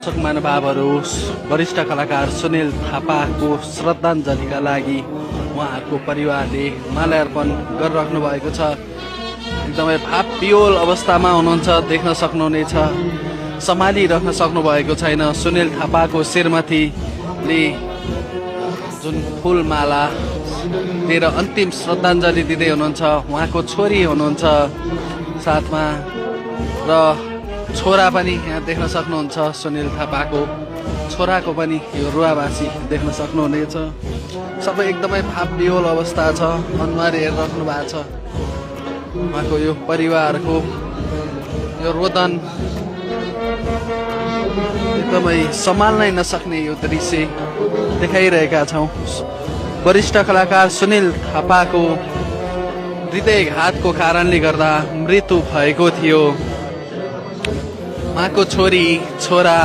दर्शक महानुभावहरू, वरिष्ठ कलाकार सुनिल थापाको श्रद्धाञ्जलीका लागि उहाँहरूको परिवारले माल्यार्पण गरिराख्नु भएको छ। एकदमै भावविह्वल अवस्थामा हुनुहुन्छ, देख्न सक्नुहुनेछ। सम्हालिराख्न सक्नु भएको छैन। सुनिल थापाको श्रीमतीले जुन फुलमाला दिएर अन्तिम श्रद्धाञ्जली दिँदै हुनुहुन्छ। उहाँको छोरी हुनुहुन्छ साथमा, र छोरा पनि यहाँ देख्न सक्नुहुन्छ। सुनिल थापाको छोराको पनि यो रुवाबासी देख्न सक्नुहुनेछ। सबै एकदमै भावविह्वल अवस्था छ। अनुहार हेरिराख्नु भएको छ। उहाँको यो परिवारको यो रोदन एकदमै सम्हाल्नै नसक्ने यो दृश्य देखाइरहेका छौँ। वरिष्ठ कलाकार सुनिल थापाको हृदयघातको कारणले गर्दा मृत्यु भएको थियो। उहाँको छोरी, छोरा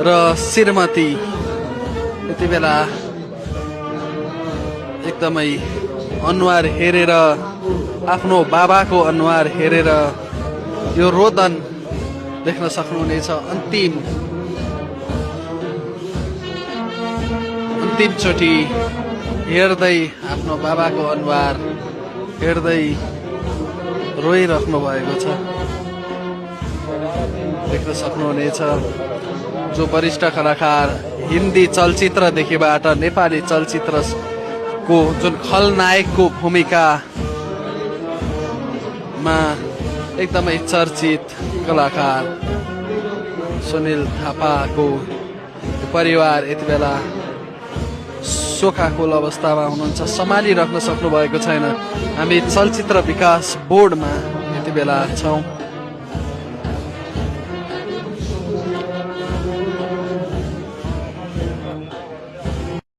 र श्रीमती यति बेला एकदमै अनुहार हेरेर, आफ्नो बाबाको अनुहार हेरेर यो रोदन देख्न सक्नुहुनेछ। अन्तिमचोटि हेर्दै आफ्नो बाबाको अनुहार हेर्दै रोइराख्नु भएको छ, देख्न सक्नुहुनेछ। जो वरिष्ठ कलाकार हिन्दी चलचित्रदेखिबाट नेपाली चलचित्रको जुन खलनायकको भूमिकामा एकदमै चर्चित कलाकार सुनिल थापाको परिवार यति बेला शोकाकुल अवस्थामा हुनुहुन्छ। सम्हालिराख्न सक्नु भएको छैन। हामी चलचित्र विकास बोर्डमा यति बेला छौँ।